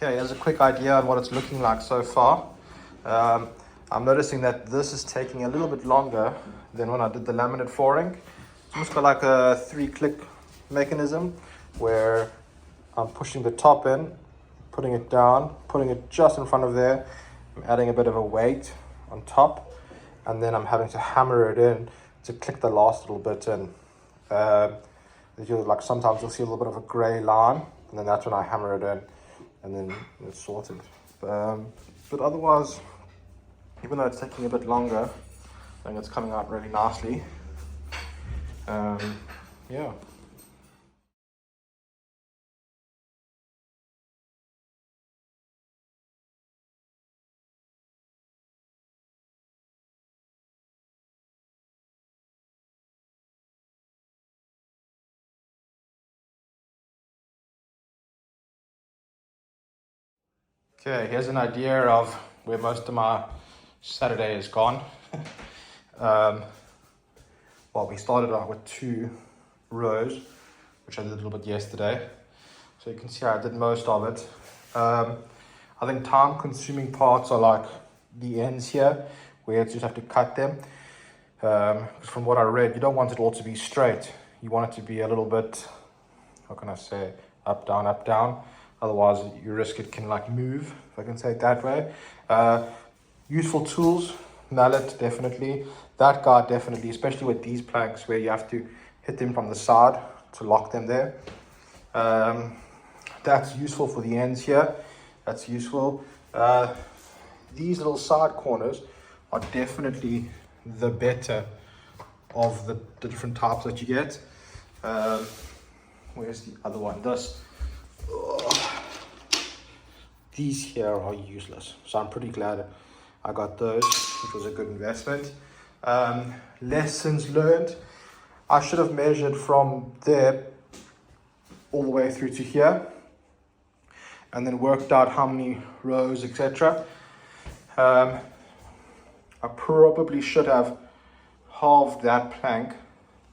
Okay, here's a quick idea on what it's looking like so far. I'm noticing that this is taking a little bit longer than when I did the laminate flooring. It's almost got like a 3-click mechanism where I'm pushing the top in, putting it down, putting it just in front of there. I'm adding a bit of a weight on top, and then I'm having to hammer it in to click the last little bit in. Like sometimes you'll see a little bit of a gray line, and then that's when I hammer it in, and then it's sorted. But otherwise, even though it's taking a bit longer, I think it's coming out really nicely. Yeah. Okay, here's an idea of where most of my Saturday is gone. Well, we started out with 2 rows, which I did a little bit yesterday. So you can see I did most of it. I think time-consuming parts are like the ends here, where you just have to cut them. From what I read, you don't want it all to be straight. You want it to be a little bit, how can I say, up, down, up, down. Otherwise, you risk it can like move, if I can say it that way. Useful tools, mallet, definitely. That guard, definitely, especially with these planks where you have to hit them from the side to lock them there. That's useful for the ends here. That's useful. These little side corners are definitely the better of the different types that you get. Where's the other one? These here are useless, so I'm pretty glad I got those, which was a good investment. Lessons learned: I should have measured from there all the way through to here, and then worked out how many rows, etc. I probably should have halved that plank,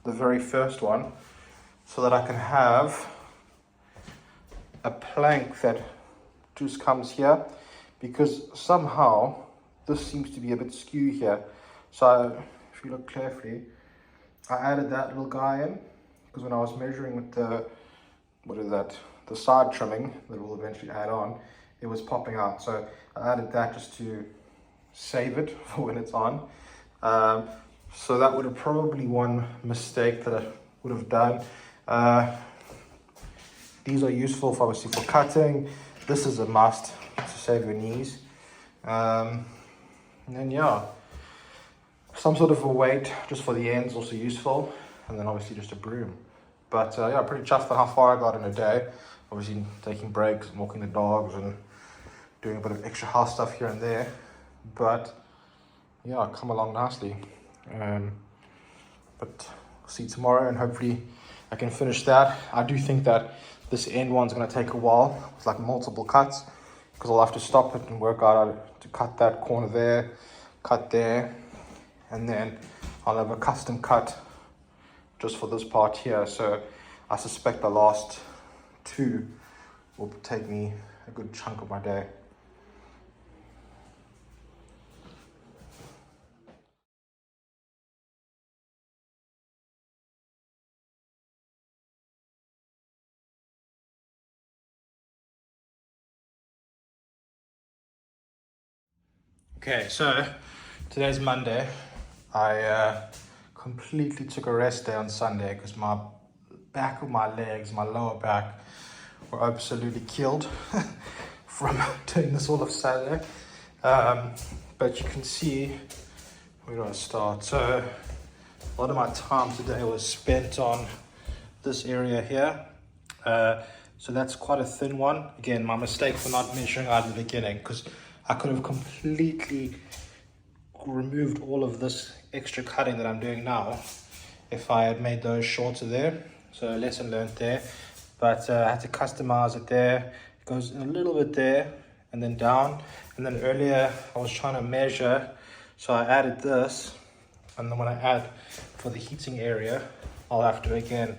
the very first one, so that I can have a plank that just comes here, because somehow this seems to be a bit skew here. So if you look carefully, I added that little guy in because when I was measuring with the side trimming that we'll eventually add on, it was popping out. So I added that just to save it for when it's on. So that would have probably one mistake that I would have done. These are useful for obviously for cutting. This is a must to save your knees. And then yeah, some sort of a weight just for the ends, also useful. And then obviously just a broom. But yeah, pretty chuffed on how far I got in a day. Obviously taking breaks and walking the dogs and doing a bit of extra house stuff here and there. But yeah, I've come along nicely. But we'll see tomorrow, and hopefully I can finish that. I do think that this end one's going to take a while with like multiple cuts, because I'll have to stop it and work out how to cut that corner there, cut there, and then I'll have a custom cut just for this part here. So I suspect the last 2 will take me a good chunk of my day. Okay, so today's Monday. I completely took a rest day on Sunday because my back of my legs, my lower back, were absolutely killed from doing this all of Saturday. But you can see, where do I start? So a lot of my time today was spent on this area here. So that's quite a thin one. Again, my mistake for not measuring out in the beginning, because I could have completely removed all of this extra cutting that I'm doing now if I had made those shorter there. So lesson learned there. But I had to customize it there. It goes a little bit there and then down. And then earlier I was trying to measure, so I added this. And then when I add for the heating area, I'll have to again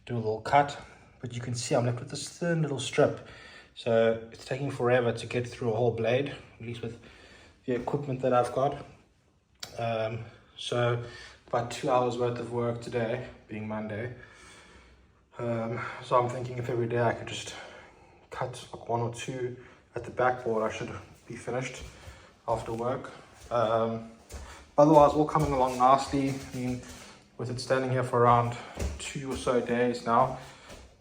do a little cut. But you can see I'm left with this thin little strip. So it's taking forever to get through a whole blade, at least with the equipment that I've got. So about 2 hours worth of work today, being Monday. So I'm thinking if every day I could just cut like 1 or 2 at the backboard, I should be finished after work. Otherwise, all coming along nicely. I mean, with it standing here for around 2 or so days now,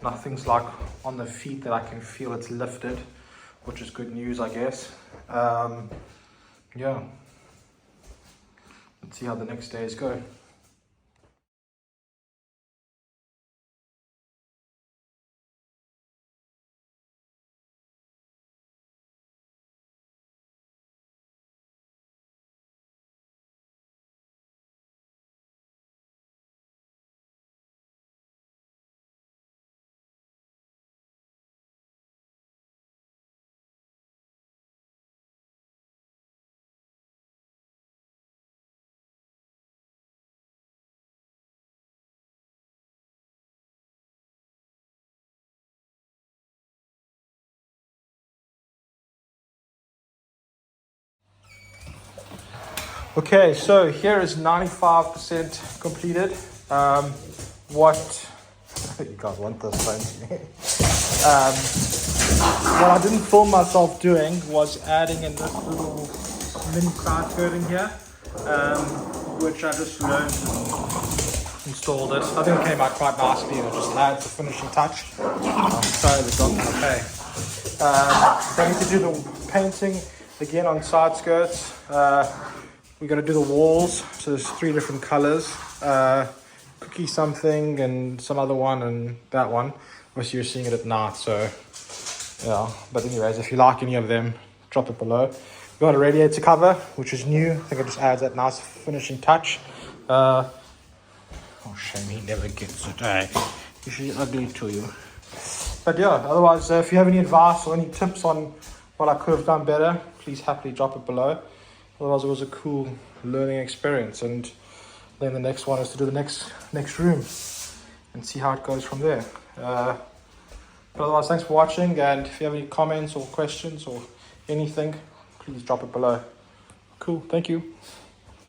nothing's like on the feet that I can feel it's lifted, which is good news, I guess. Yeah, let's see how the next days go. Okay, so here is 95% completed. What you guys want this, don't you? What I didn't film myself doing was adding in this little mini side skirting here, which I just learned and installed it. I think it came out quite nicely, and it just adds the finishing touch. Sorry, the dog. Okay. Going to do the painting again on side skirts. We're going to do the walls, so there's 3 different colors, cookie something and some other one and that one. Obviously you're seeing it at night, so yeah. But anyways, if you like any of them, drop it below. We've got a radiator cover, which is new. I think it just adds that nice finishing touch. Oh shame he never gets it, eh? Usually ugly to you. But yeah, otherwise, if you have any advice or any tips on what I could have done better, please happily drop it below. Otherwise, it was a cool learning experience, and then the next one is to do the next room and see how it goes from there. But otherwise, thanks for watching, and if you have any comments or questions or anything, please drop it below. Cool, thank you.